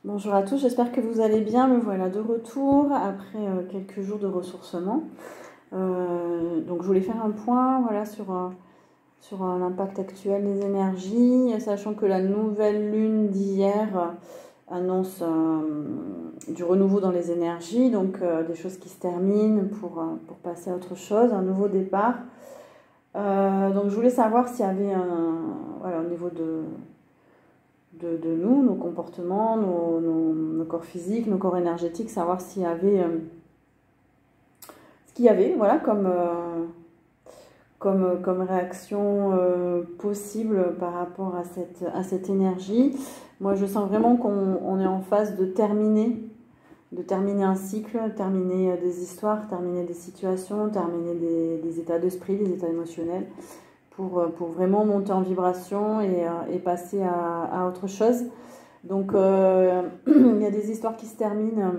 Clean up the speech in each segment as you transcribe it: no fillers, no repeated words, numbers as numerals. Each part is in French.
Bonjour à tous, j'espère que vous allez bien. Me voilà de retour après quelques jours de ressourcement. Donc je voulais faire un point sur l'impact actuel des énergies, sachant que la nouvelle lune d'hier annonce du renouveau dans les énergies, donc des choses qui se terminent pour passer à autre chose, un nouveau départ. Donc je voulais savoir s'il y avait au niveau de nous, nos comportements, nos corps physiques, nos corps énergétiques, savoir s'il y avait ce qu'il y avait comme réaction possible par rapport à cette énergie. Moi, je sens vraiment qu'on est en phase de terminer un cycle, terminer des histoires, terminer des situations, terminer des états d'esprit, des états émotionnels, pour vraiment monter en vibration et passer à autre chose. Donc il y a des histoires qui se terminent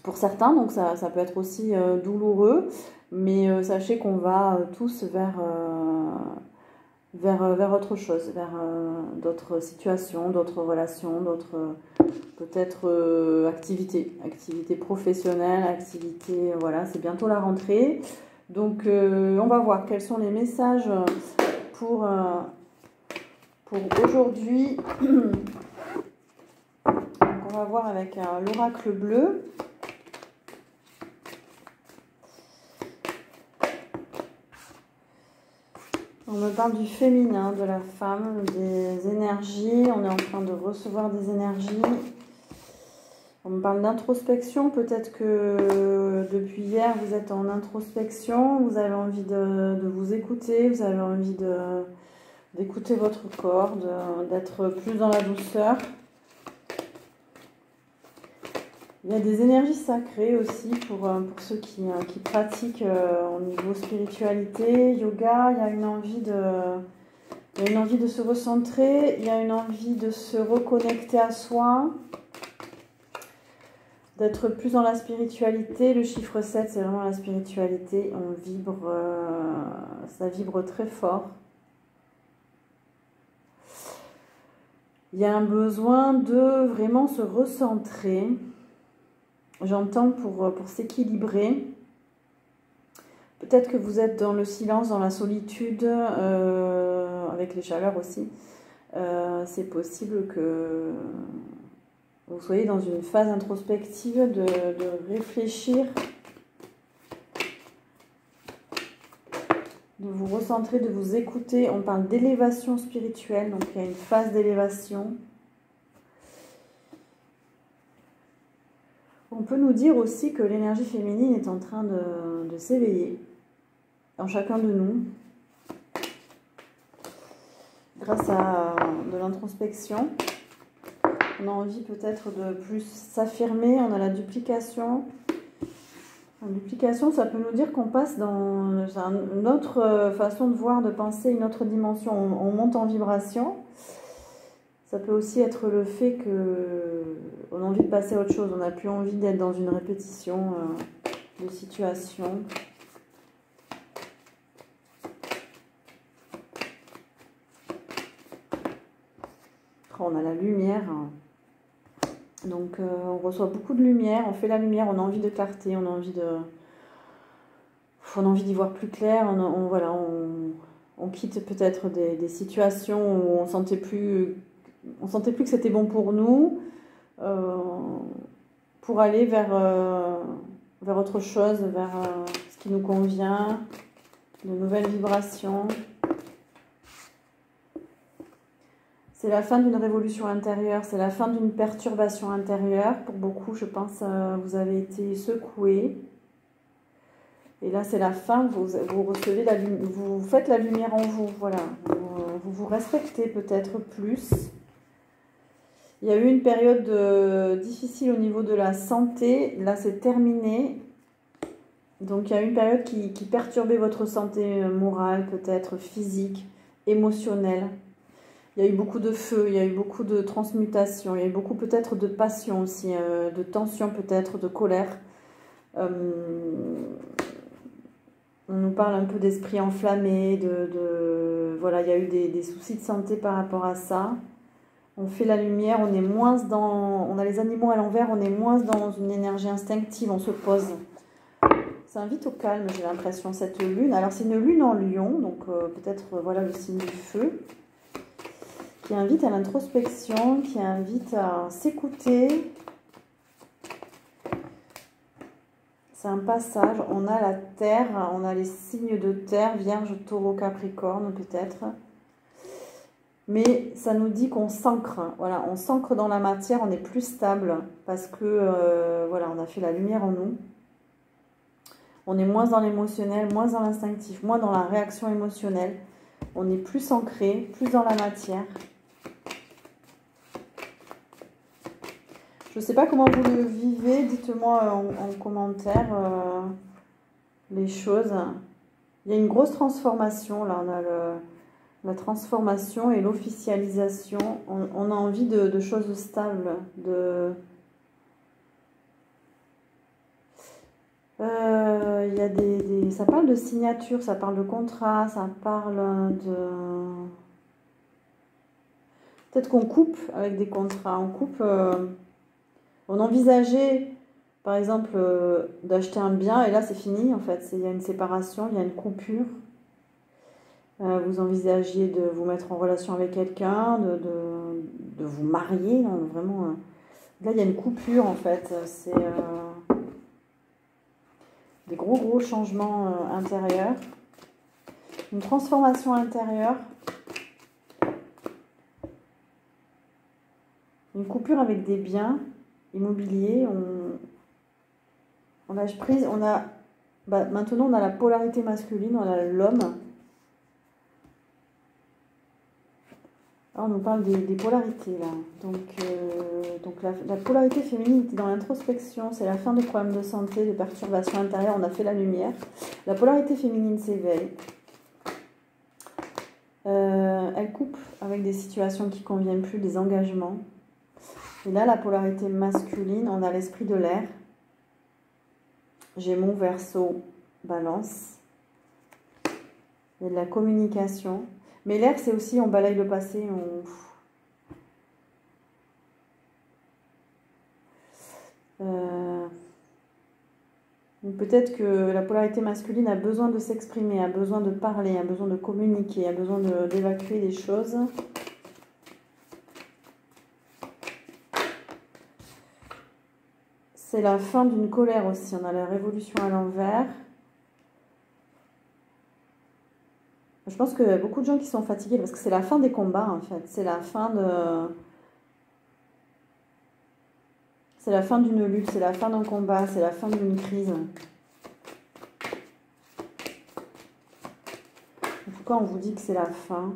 pour certains, donc ça peut être aussi douloureux, mais sachez qu'on va tous vers autre chose, vers d'autres situations, d'autres relations, d'autres peut-être activités professionnelles, voilà, c'est bientôt la rentrée. Donc on va voir quels sont les messages pour aujourd'hui. Donc on va voir avec l'oracle bleu. On me parle du féminin, de la femme, des énergies. On est en train de recevoir des énergies. On me parle d'introspection. Peut-être que depuis hier, vous êtes en introspection. Vous avez envie de vous écouter. Vous avez envie d'écouter votre corps, d'être plus dans la douceur. Il y a des énergies sacrées aussi pour ceux qui pratiquent au niveau spiritualité, yoga. Il y a une envie de se recentrer, il y a une envie de se reconnecter à soi, d'être plus dans la spiritualité. Le chiffre 7, c'est vraiment la spiritualité. Ça vibre très fort. Il y a un besoin de vraiment se recentrer. J'entends pour s'équilibrer. Peut-être que vous êtes dans le silence, dans la solitude, avec les chaleurs aussi. C'est possible que vous soyez dans une phase introspective de réfléchir, de vous recentrer, de vous écouter. On parle d'élévation spirituelle, donc il y a une phase d'élévation. On peut nous dire aussi que l'énergie féminine est en train de s'éveiller en chacun de nous grâce à de l'introspection. On a envie peut-être de plus s'affirmer, on a la duplication. La duplication, ça peut nous dire qu'on passe dans une autre façon de voir, de penser, une autre dimension. On monte en vibration. Ça peut aussi être le fait qu'on a envie de passer à autre chose. On n'a plus envie d'être dans une répétition de situation. On a la lumière. Donc on reçoit beaucoup de lumière, on fait la lumière, on a envie de clarté, on a envie d'y voir plus clair. On quitte peut-être des situations où on sentait plus que c'était bon pour nous, pour aller vers autre chose, vers ce qui nous convient, de nouvelles vibrations. C'est la fin d'une révolution intérieure, c'est la fin d'une perturbation intérieure. Pour beaucoup, je pense, vous avez été secoués. Et là, c'est la fin, vous recevez vous faites la lumière en vous, voilà. Vous vous respectez peut-être plus. Il y a eu une période difficile au niveau de la santé. Là, c'est terminé. Donc, il y a eu une période qui perturbait votre santé morale, peut-être physique, émotionnelle. Il y a eu beaucoup de feu, il y a eu beaucoup de transmutation, il y a eu beaucoup peut-être de passion aussi, de tension peut-être, de colère. On nous parle un peu d'esprit enflammé, voilà, il y a eu des soucis de santé par rapport à ça. On fait la lumière, on est moins dans... On a les animaux à l'envers, on est moins dans une énergie instinctive, on se pose. Ça invite au calme, j'ai l'impression, cette lune. Alors, c'est une lune en lion, donc peut-être, voilà, le signe du feu, qui invite à l'introspection, qui invite à s'écouter. C'est un passage, on a la terre, on a les signes de terre, Vierge, Taureau, Capricorne, peut-être. Mais ça nous dit qu'on s'ancre, voilà, on s'ancre dans la matière, on est plus stable parce que voilà, on a fait la lumière en nous. On est moins dans l'émotionnel, moins dans l'instinctif, moins dans la réaction émotionnelle. On est plus ancré, plus dans la matière. Je ne sais pas comment vous le vivez, dites-moi en commentaire les choses. Il y a une grosse transformation, là, on a la transformation et l'officialisation. On a envie de choses stables, il y a ça parle de signature, ça parle de contrat, ça parle de... Peut-être qu'on coupe avec des contrats, on coupe... on envisageait, par exemple, d'acheter un bien, et là c'est fini, en fait. Il y a une séparation, il y a une coupure. Vous envisagiez de vous mettre en relation avec quelqu'un, de vous marier, non, vraiment. Là, il y a une coupure, en fait. C'est des gros changements intérieurs. Une transformation intérieure. Une coupure avec des biens immobiliers. On lâche prise. On a, maintenant, on a la polarité masculine, on a l'homme. On nous parle des polarités là. Donc la polarité féminine est dans l'introspection, c'est la fin de problèmes de santé, de perturbations intérieures, on a fait la lumière. La polarité féminine s'éveille. Elle coupe avec des situations qui ne conviennent plus, des engagements. Et là, la polarité masculine, on a l'esprit de l'air. Gémeaux, Verseau, Balance. Il y a de la communication. Mais l'air, c'est aussi, on balaye le passé, peut-être que la polarité masculine a besoin de s'exprimer, a besoin de parler, a besoin de communiquer, a besoin d'évacuer des choses. C'est la fin d'une colère aussi, on a la révolution à l'envers. Je pense qu'il y a beaucoup de gens qui sont fatigués parce que c'est la fin des combats en fait. C'est la fin d'une lutte, c'est la fin d'un combat, c'est la fin d'une crise. Pourquoi on vous dit que c'est la fin?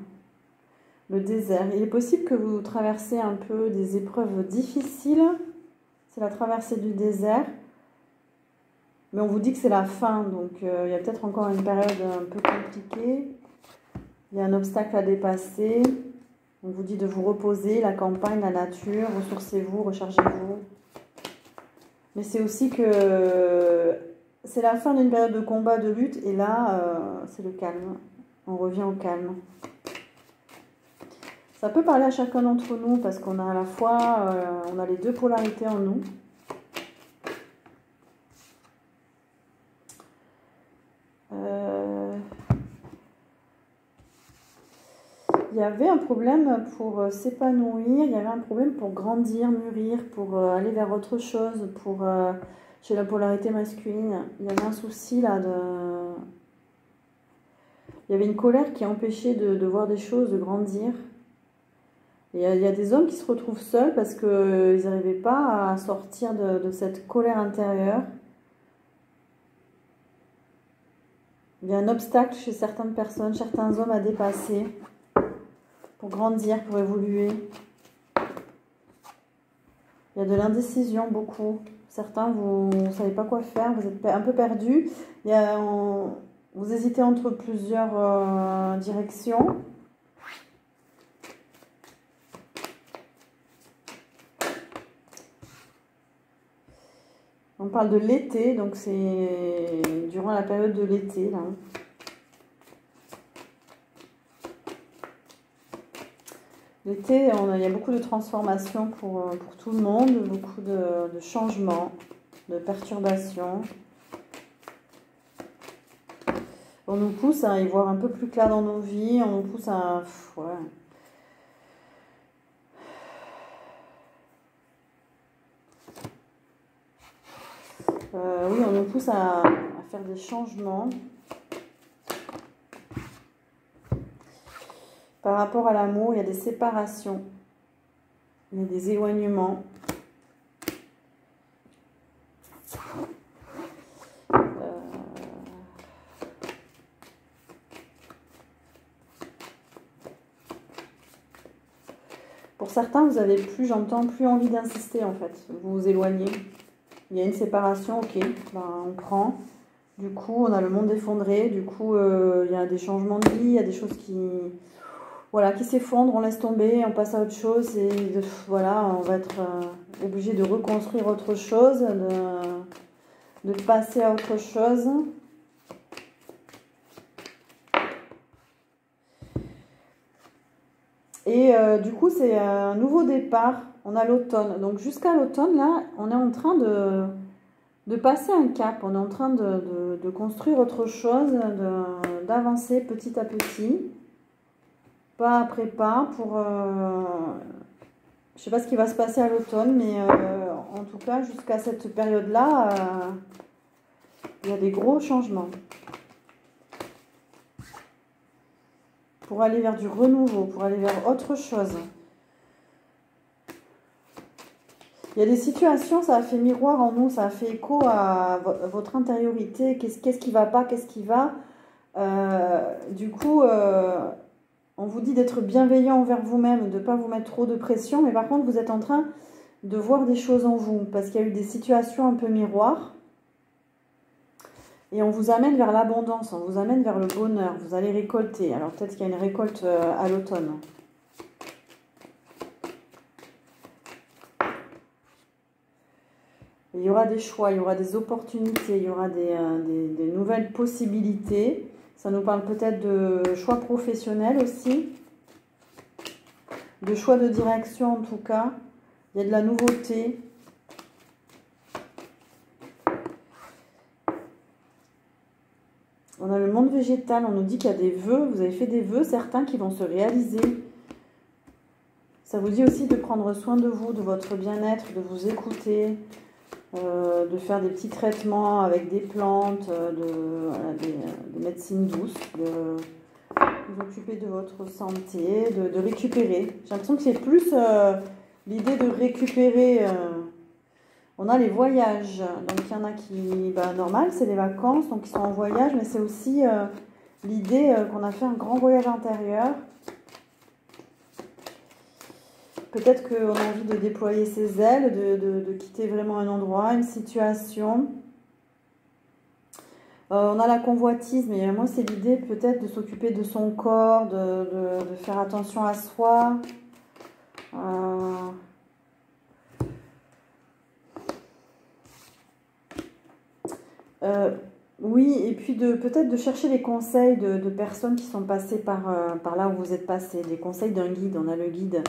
Le désert. Il est possible que vous traversez un peu des épreuves difficiles. C'est la traversée du désert. Mais on vous dit que c'est la fin. Donc il y a peut-être encore une période un peu compliquée. Il y a un obstacle à dépasser. On vous dit de vous reposer, la campagne, la nature, ressourcez-vous, rechargez-vous. Mais c'est aussi que c'est la fin d'une période de combat, de lutte, et là, c'est le calme. On revient au calme. Ça peut parler à chacun d'entre nous, parce qu'on a à la fois, on a les deux polarités en nous. Il y avait un problème pour s'épanouir, il y avait un problème pour grandir, mûrir, pour aller vers autre chose, chez la polarité masculine. Il y avait un souci là Il y avait une colère qui empêchait de voir des choses, de grandir. Et il y a des hommes qui se retrouvent seuls parce qu'ils n'arrivaient pas à sortir de cette colère intérieure. Il y a un obstacle chez certaines personnes, certains hommes à dépasser. Pour grandir, pour évoluer. Il y a de l'indécision, beaucoup. Certains, vous ne savez pas quoi faire, vous êtes un peu perdus. Vous hésitez entre plusieurs directions. On parle de l'été, donc c'est durant la période de l'été, là. L'été, il y a beaucoup de transformations pour tout le monde, beaucoup de changements, de perturbations. On nous pousse à y voir un peu plus clair dans nos vies, on nous pousse à... ouais. Oui, on nous pousse à faire des changements. Par rapport à l'amour, il y a des séparations, il y a des éloignements. Pour certains, vous avez plus, j'entends, plus envie d'insister en fait. Vous vous éloignez. Il y a une séparation, ok, ben, on prend. Du coup, on a le monde effondré. Du coup, il y a des changements de vie, il y a des choses voilà, qui s'effondrent, on laisse tomber, on passe à autre chose. Et voilà, on va être obligé de reconstruire autre chose, de passer à autre chose. Et du coup, c'est un nouveau départ. On a l'automne. Donc jusqu'à l'automne, là, on est en train de passer un cap. On est en train de construire autre chose, d'avancer petit à petit, pas après pas. Je ne sais pas ce qui va se passer à l'automne, mais en tout cas, jusqu'à cette période-là, il y a des gros changements. Pour aller vers du renouveau, pour aller vers autre chose. Il y a des situations, ça a fait miroir en nous, ça a fait écho à votre intériorité. Qu'est-ce qui va pas, qu'est-ce qui va. Du coup, on vous dit d'être bienveillant envers vous-même, de ne pas vous mettre trop de pression. Mais par contre, vous êtes en train de voir des choses en vous. Parce qu'il y a eu des situations un peu miroirs. Et on vous amène vers l'abondance, on vous amène vers le bonheur. Vous allez récolter. Alors peut-être qu'il y a une récolte à l'automne. Il y aura des choix, il y aura des opportunités, il y aura des nouvelles possibilités. Ça nous parle peut-être de choix professionnels aussi. De choix de direction en tout cas. Il y a de la nouveauté. On a le monde végétal, on nous dit qu'il y a des vœux, vous avez fait des vœux, certains qui vont se réaliser. Ça vous dit aussi de prendre soin de vous, de votre bien-être, de vous écouter, de faire des petits traitements avec des plantes, des médecines douces, de vous occuper de votre santé, de récupérer. J'ai l'impression que c'est plus l'idée de récupérer. On a les voyages, donc il y en a qui, normal, c'est les vacances, donc ils sont en voyage, mais c'est aussi l'idée qu'on a fait un grand voyage intérieur. Peut-être qu'on a envie de déployer ses ailes, de quitter vraiment un endroit, une situation. On a la convoitise, mais moi c'est l'idée peut-être de s'occuper de son corps, de faire attention à soi. Oui, et puis peut-être de chercher les conseils de personnes qui sont passées par là où vous êtes passé, des conseils d'un guide. On a le guide.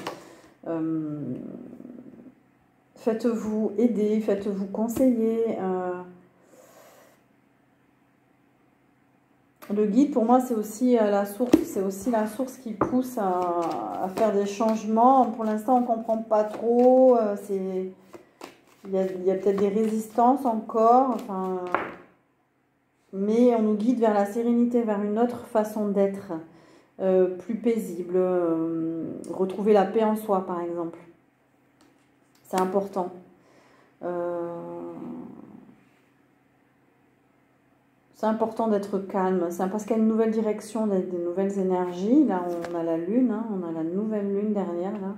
Faites-vous aider, faites-vous conseiller. Le guide, pour moi, c'est aussi la source qui pousse à faire des changements. Pour l'instant, on ne comprend pas trop. Il y a peut-être des résistances encore. Enfin, mais on nous guide vers la sérénité, vers une autre façon d'être, plus paisible. Retrouver la paix en soi, par exemple. C'est important. C'est important d'être calme. C'est parce qu'il y a une nouvelle direction, des nouvelles énergies. Là, on a la lune, hein, on a la nouvelle lune derrière. Là.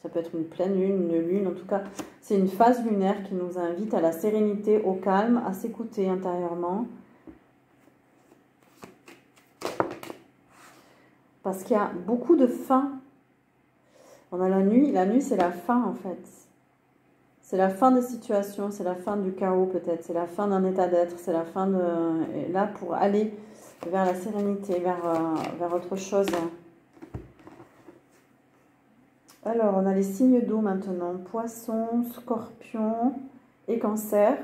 Ça peut être une pleine lune, une lune. En tout cas, c'est une phase lunaire qui nous invite à la sérénité, au calme, à s'écouter intérieurement. Parce qu'il y a beaucoup de fin. On a la nuit. La nuit, c'est la fin, en fait. C'est la fin des situations, c'est la fin du chaos peut-être, c'est la fin d'un état d'être, c'est la fin de... Et là, pour aller vers la sérénité, vers autre chose. Alors, on a les signes d'eau maintenant. Poisson, Scorpion et Cancer.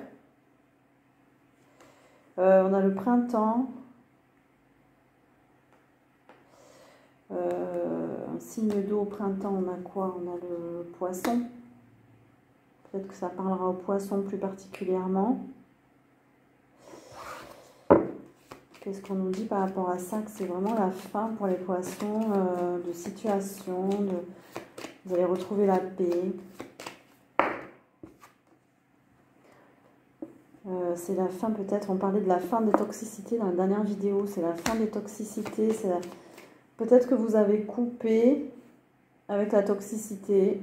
On a le printemps. Un signe d'eau au printemps, on a quoi? On a le poisson. Peut-être que ça parlera au poisson plus particulièrement. Qu'est-ce qu'on nous dit par rapport à ça? Que c'est vraiment la fin pour les poissons, de situation, vous allez retrouver la paix. C'est la fin peut-être, on parlait de la fin des toxicités dans la dernière vidéo, c'est la fin des toxicités, peut-être que vous avez coupé avec la toxicité,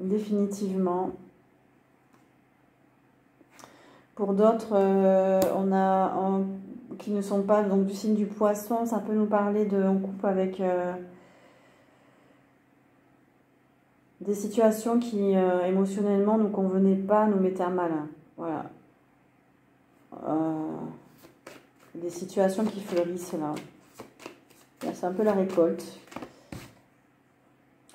définitivement. Pour d'autres, qui ne sont pas donc du signe du poisson, ça peut nous parler de, on coupe avec des situations qui émotionnellement nous convenaient pas, nous mettaient à mal. Voilà. Des situations qui fleurissent là. C'est un peu la récolte.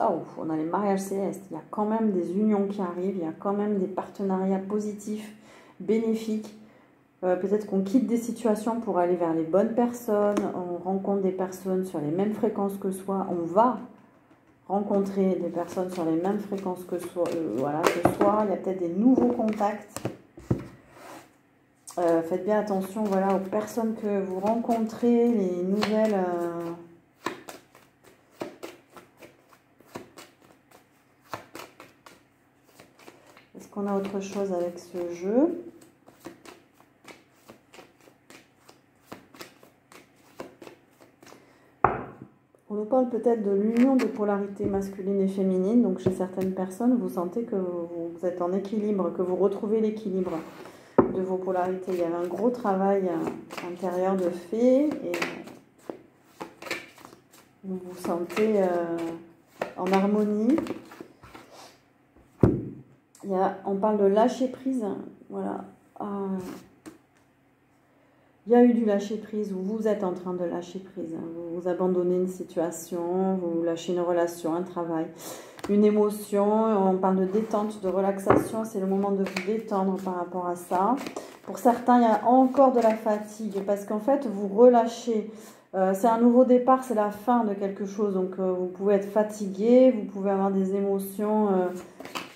Oh, on a les mariages célestes. Il y a quand même des unions qui arrivent. Il y a quand même des partenariats positifs, bénéfiques. Peut-être qu'on quitte des situations pour aller vers les bonnes personnes. On rencontre des personnes sur les mêmes fréquences que soi. On va rencontrer des personnes sur les mêmes fréquences que soi. Voilà, que soi. Il y a peut-être des nouveaux contacts. Faites bien attention, voilà, aux personnes que vous rencontrez, les nouvelles. Est-ce qu'on a autre chose avec ce jeu? On nous parle peut-être de l'union des polarités masculines et féminines. Donc chez certaines personnes, vous sentez que vous êtes en équilibre, que vous retrouvez l'équilibre de vos polarités. Il y a un gros travail intérieur de fait et vous vous sentez en harmonie. On parle de lâcher prise, voilà. Il y a eu du lâcher prise, ou vous êtes en train de lâcher prise. Vous abandonnez une situation, vous lâchez une relation, un travail, une émotion. On parle de détente, de relaxation. C'est le moment de vous détendre par rapport à ça. Pour certains, il y a encore de la fatigue parce qu'en fait, vous relâchez. C'est un nouveau départ, c'est la fin de quelque chose. Donc, vous pouvez être fatigué, vous pouvez avoir des émotions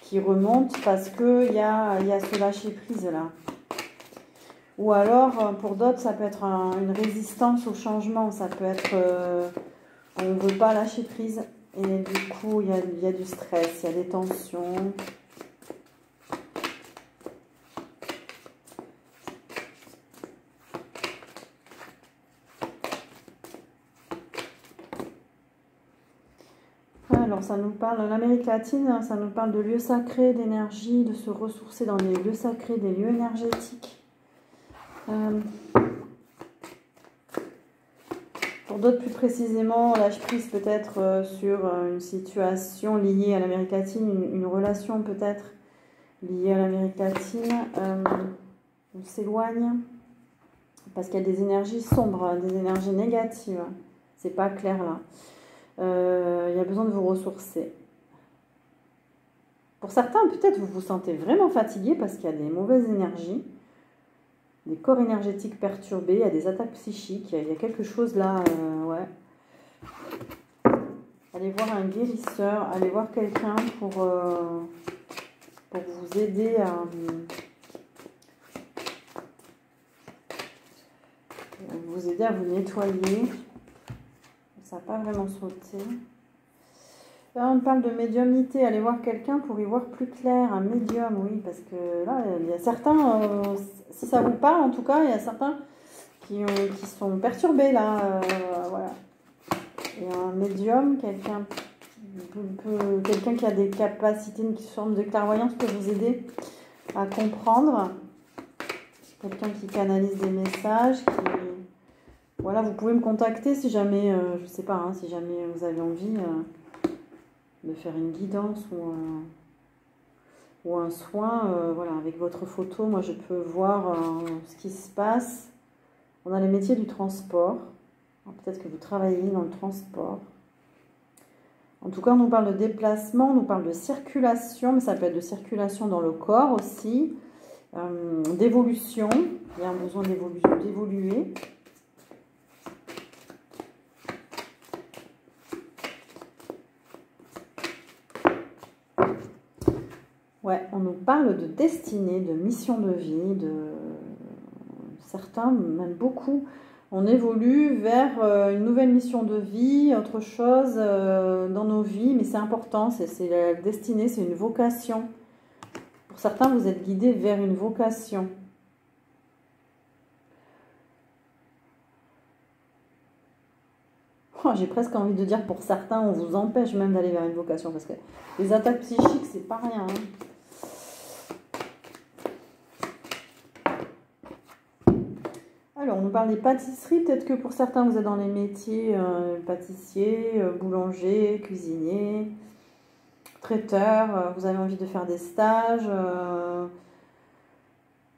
qui remontent parce qu'il y a ce lâcher prise là. Ou alors, pour d'autres, ça peut être une résistance au changement. Ça peut être, on ne veut pas lâcher prise. Et du coup, il y a du stress, il y a des tensions. Alors, ça nous parle, l'Amérique latine, ça nous parle de lieux sacrés, d'énergie, de se ressourcer dans les lieux sacrés, des lieux énergétiques. Pour d'autres, plus précisément, lâche prise peut-être sur une situation liée à l'Amérique latine, une relation peut-être liée à l'Amérique latine. On s'éloigne parce qu'il y a des énergies sombres, des énergies négatives. C'est pas clair là. Il y a besoin de vous ressourcer. Pour certains, peut-être vous vous sentez vraiment fatigué parce qu'il y a des mauvaises énergies. Des corps énergétiques perturbés, il y a des attaques psychiques, il y a quelque chose là, ouais. Allez voir un guérisseur, allez voir quelqu'un pour vous aider à vous nettoyer. Ça n'a pas vraiment sauté. Là, on parle de médiumnité. Allez voir quelqu'un pour y voir plus clair. Un médium, oui, parce que là, il y a certains, si ça vous parle en tout cas, il y a certains qui sont perturbés là. Voilà. Il y a un médium, quelqu'un qui a des capacités, une forme de clairvoyance peut vous aider à comprendre. Quelqu'un qui canalise des messages, voilà, vous pouvez me contacter si jamais, je sais pas, hein, si jamais vous avez envie de faire une guidance ou un soin, voilà, avec votre photo, moi je peux voir ce qui se passe. On a les métiers du transport. Peut-être que vous travaillez dans le transport. En tout cas, on nous parle de déplacement, on nous parle de circulation, mais ça peut être de circulation dans le corps aussi, d'évolution, il y a un besoin d'évoluer. Ouais, on nous parle de destinée, de mission de vie, de certains, même beaucoup. On évolue vers une nouvelle mission de vie, autre chose dans nos vies, mais c'est important, c'est la destinée, c'est une vocation. Pour certains, vous êtes guidés vers une vocation. Oh, j'ai presque envie de dire pour certains, on vous empêche même d'aller vers une vocation, parce que les attaques psychiques, c'est pas rien. Hein. Alors, on nous parle des pâtisseries. Peut-être que pour certains, vous êtes dans les métiers pâtissier, boulanger, cuisinier, traiteur. Vous avez envie de faire des stages.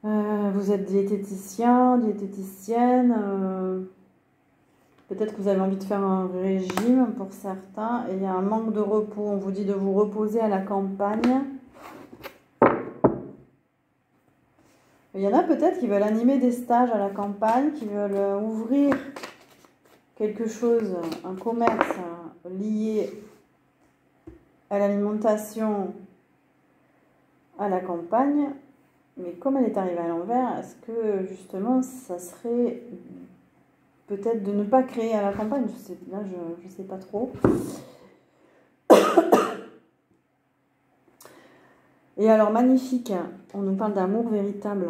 Vous êtes diététicien, diététicienne. Peut-être que vous avez envie de faire un régime pour certains. Et il y a un manque de repos. On vous dit de vous reposer à la campagne. Il y en a peut-être qui veulent animer des stages à la campagne, qui veulent ouvrir quelque chose, un commerce lié à l'alimentation à la campagne. Mais comme elle est arrivée à l'envers, est-ce que justement ça serait peut-être de ne pas créer à la campagne? Là, je ne sais pas trop. Et alors, magnifique, on nous parle d'amour véritable.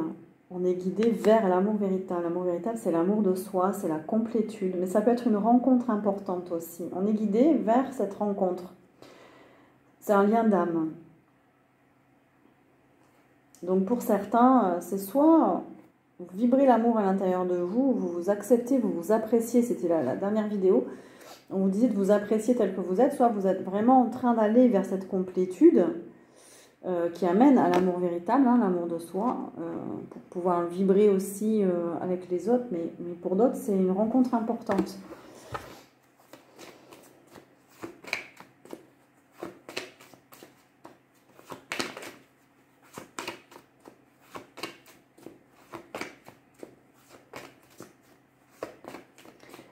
On est guidé vers l'amour véritable. L'amour véritable, c'est l'amour de soi, c'est la complétude. Mais ça peut être une rencontre importante aussi. On est guidé vers cette rencontre. C'est un lien d'âme. Donc, pour certains, c'est soit vous vibrez l'amour à l'intérieur de vous, vous vous acceptez, vous vous appréciez. C'était la dernière vidéo. On vous disait de vous apprécier tel que vous êtes, soit vous êtes vraiment en train d'aller vers cette complétude qui amène à l'amour véritable, hein, l'amour de soi, pour pouvoir vibrer aussi avec les autres, mais pour d'autres, c'est une rencontre importante.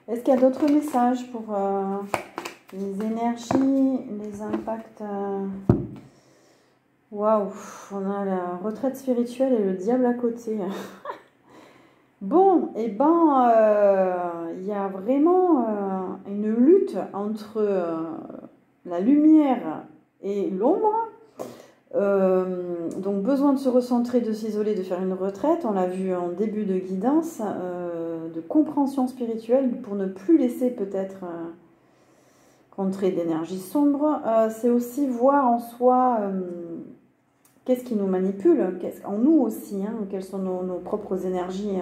Est-ce qu'il y a d'autres messages pour les énergies, les impacts Waouh, on a la retraite spirituelle et le diable à côté. Bon, et il y a vraiment une lutte entre la lumière et l'ombre. Donc besoin de se recentrer, de s'isoler, de faire une retraite. On l'a vu en début de guidance, de compréhension spirituelle pour ne plus laisser peut-être contrer d'énergie sombre. C'est aussi voir en soi qu'est-ce qui nous manipule, en nous aussi, hein, quelles sont nos propres énergies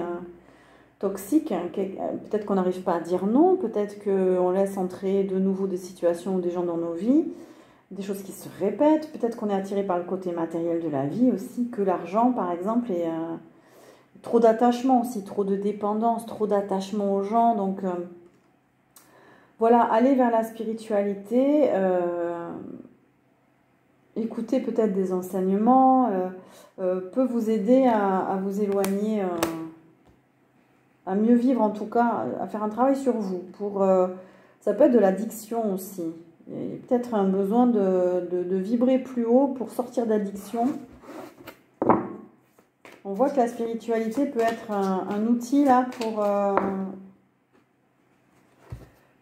toxiques. Peut-être qu'on n'arrive pas à dire non, peut-être qu'on laisse entrer de nouveau des situations ou des gens dans nos vies, des choses qui se répètent, peut-être qu'on est attiré par le côté matériel de la vie aussi, que l'argent par exemple, et trop d'attachement aussi, trop de dépendance, trop d'attachement aux gens. Donc voilà, aller vers la spiritualité, écouter peut-être des enseignements, peut vous aider à vous éloigner, à mieux vivre en tout cas, à faire un travail sur vous. Ça peut être de l'addiction aussi. Il y a peut-être un besoin de vibrer plus haut pour sortir d'addiction. On voit que la spiritualité peut être un outil là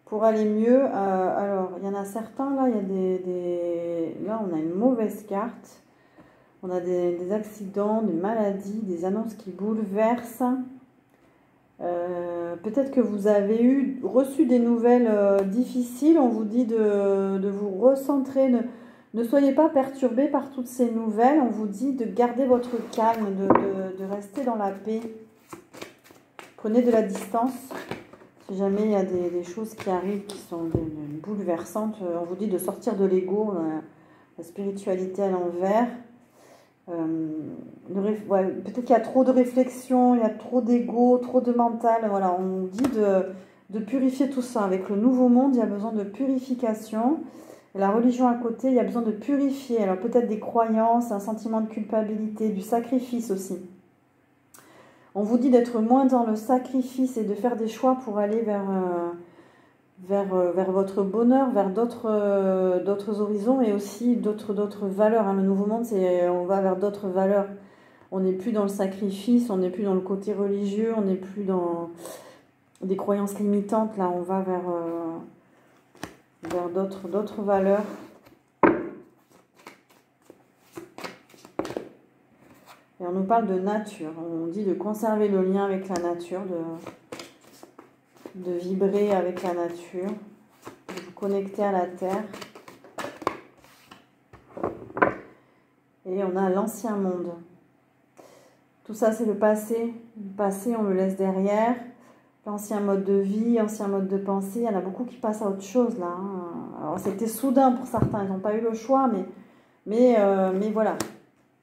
pour aller mieux. Alors, il y en a certains, là, il y a là, on a une mauvaise carte. On a des accidents, des maladies, des annonces qui bouleversent. Peut-être que vous avez reçu des nouvelles difficiles. On vous dit de vous recentrer. Ne soyez pas perturbés par toutes ces nouvelles. On vous dit de garder votre calme, de rester dans la paix. Prenez de la distance. Si jamais il y a des choses qui arrivent qui sont bouleversantes, on vous dit de sortir de l'ego, la spiritualité à l'envers. Peut-être qu'il y a trop de réflexion, il y a trop d'ego, trop de mental. Voilà, on dit de purifier tout ça. Avec le nouveau monde, il y a besoin de purification. Et la religion à côté, il y a besoin de purifier. Alors peut-être des croyances, un sentiment de culpabilité, du sacrifice aussi. On vous dit d'être moins dans le sacrifice et de faire des choix pour aller vers votre bonheur, vers d'autres horizons et aussi d'autres valeurs. Hein. Le nouveau monde, on va vers d'autres valeurs. On n'est plus dans le sacrifice, on n'est plus dans le côté religieux, on n'est plus dans des croyances limitantes. Là, on va vers d'autres valeurs. Et on nous parle de nature. On dit de conserver le lien avec la nature, de vibrer avec la nature, de vous connecter à la terre. Et on a l'ancien monde. Tout ça, c'est le passé. Le passé, on le laisse derrière. L'ancien mode de vie, ancien mode de pensée. Il y en a beaucoup qui passent à autre chose, là. Alors, c'était soudain pour certains. Ils n'ont pas eu le choix, mais voilà.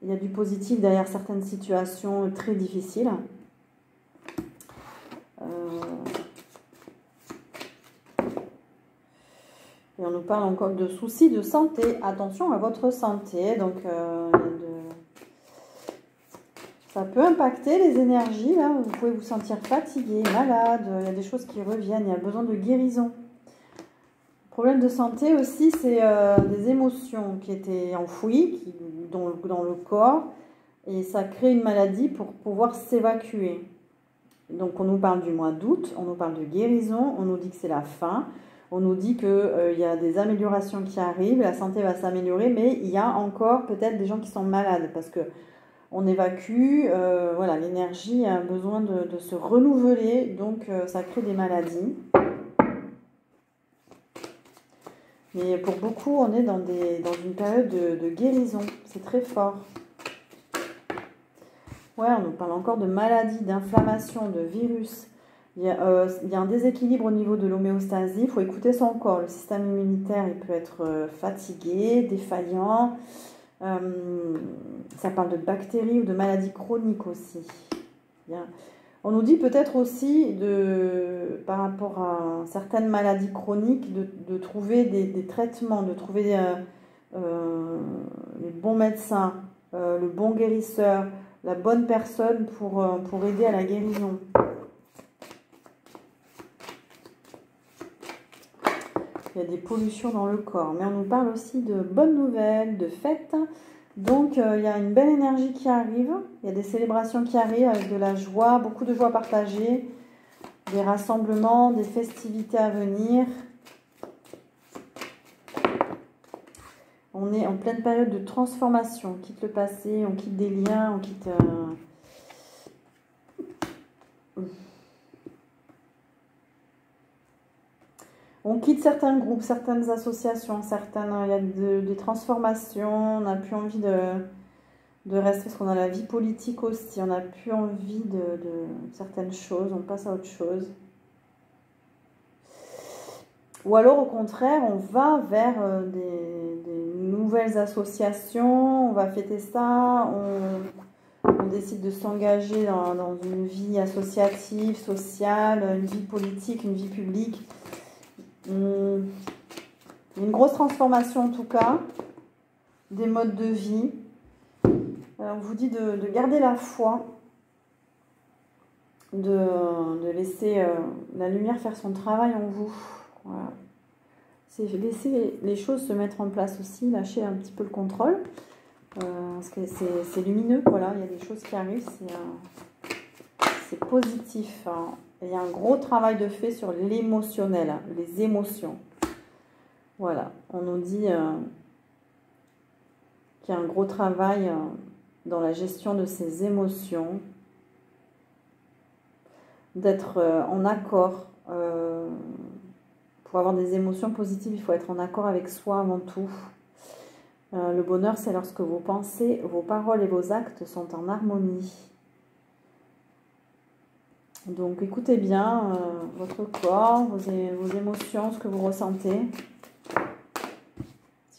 Il y a du positif derrière certaines situations très difficiles. Et on nous parle encore de soucis de santé. Attention à votre santé. Donc, ça peut impacter les énergies. Là. Vous pouvez vous sentir fatigué, malade. Il y a des choses qui reviennent. Il y a besoin de guérison. Problème de santé aussi, c'est des émotions qui étaient enfouies dans le corps. Et ça crée une maladie pour pouvoir s'évacuer. Donc, on nous parle du mois d'août. On nous parle de guérison. On nous dit que c'est la fin. On nous dit qu'il y a des améliorations qui arrivent, la santé va s'améliorer, mais il y a encore peut-être des gens qui sont malades parce qu'on évacue, voilà, l'énergie a besoin de se renouveler, donc ça crée des maladies. Mais pour beaucoup, on est dans une période de guérison, c'est très fort. Ouais, on nous parle encore de maladies, d'inflammation, de virus. Il y a un déséquilibre au niveau de l'homéostasie, il faut écouter son corps. Le système immunitaire, il peut être fatigué, défaillant. Ça parle de bactéries ou de maladies chroniques aussi. On nous dit peut-être aussi, par rapport à certaines maladies chroniques, de trouver des traitements, de trouver les bons médecins, le bon guérisseur, la bonne personne pour aider à la guérison. Il y a des pollutions dans le corps, mais on nous parle aussi de bonnes nouvelles, de fêtes. Donc, il y a une belle énergie qui arrive. Il y a des célébrations qui arrivent avec de la joie, beaucoup de joie partagée, des rassemblements, des festivités à venir. On est en pleine période de transformation. On quitte le passé, on quitte des liens, on quitte... On quitte certains groupes, certaines associations, il y a des transformations, on n'a plus envie de rester, parce qu'on a la vie politique aussi, on n'a plus envie de certaines choses, on passe à autre chose. Ou alors au contraire, on va vers des nouvelles associations, on va fêter ça, on décide de s'engager dans une vie associative, sociale, une vie politique, une vie publique. Une grosse transformation en tout cas, des modes de vie. On vous dit de garder la foi, de laisser la lumière faire son travail en vous. Voilà. C'est laisser les choses se mettre en place aussi, lâcher un petit peu le contrôle. Parce que c'est lumineux, voilà, il y a des choses qui arrivent, c'est positif. Hein. Il y a un gros travail de fait sur l'émotionnel, hein, les émotions. Voilà, on nous dit qu'il y a un gros travail dans la gestion de ces émotions, d'être en accord. Pour avoir des émotions positives, il faut être en accord avec soi avant tout. Le bonheur, c'est lorsque vos pensées, vos paroles et vos actes sont en harmonie. Donc écoutez bien votre corps, vos émotions, ce que vous ressentez.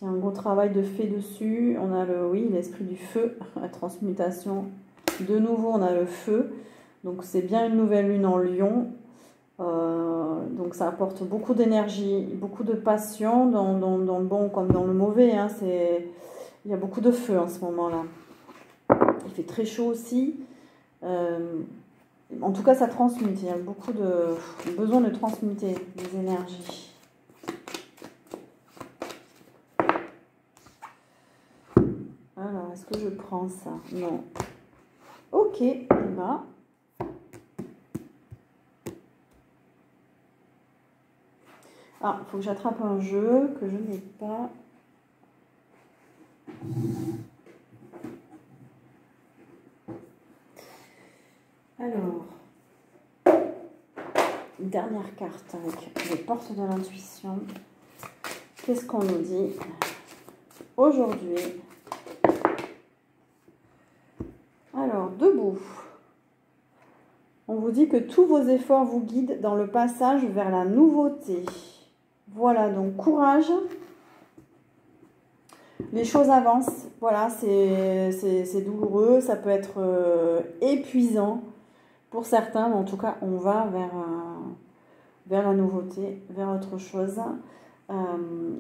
Il y a un gros travail de fait dessus. On a l'esprit du feu, la transmutation. De nouveau, on a le feu. Donc c'est bien une nouvelle lune en Lion. Donc ça apporte beaucoup d'énergie, beaucoup de passion, dans le bon comme dans le mauvais. Hein, il y a beaucoup de feu en ce moment-là. Il fait très chaud aussi. En tout cas, ça transmute. Il y a beaucoup de besoin de transmuter les énergies. Alors, est-ce que je prends ça? Non. Ok, et ben. Ah, il faut que j'attrape un jeu que je n'ai pas. Alors, une dernière carte avec les portes de l'intuition. Qu'est-ce qu'on nous dit aujourd'hui? Alors, debout. On vous dit que tous vos efforts vous guident dans le passage vers la nouveauté. Voilà, donc courage. Les choses avancent. Voilà, c'est douloureux. Ça peut être épuisant pour certains. Mais en tout cas, on va vers la nouveauté, vers autre chose.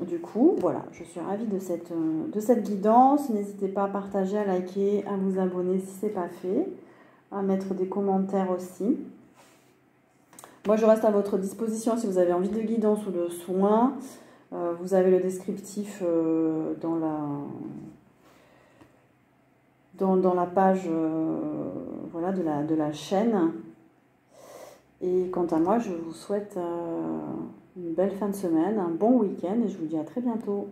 Du coup, voilà, je suis ravie de cette guidance. N'hésitez pas à partager, à liker, à vous abonner si ce n'est pas fait, à mettre des commentaires aussi. Moi, je reste à votre disposition si vous avez envie de guidance ou de soins. Vous avez le descriptif dans la page voilà, de la chaîne. Et quant à moi, je vous souhaite une belle fin de semaine, un bon week-end et je vous dis à très bientôt.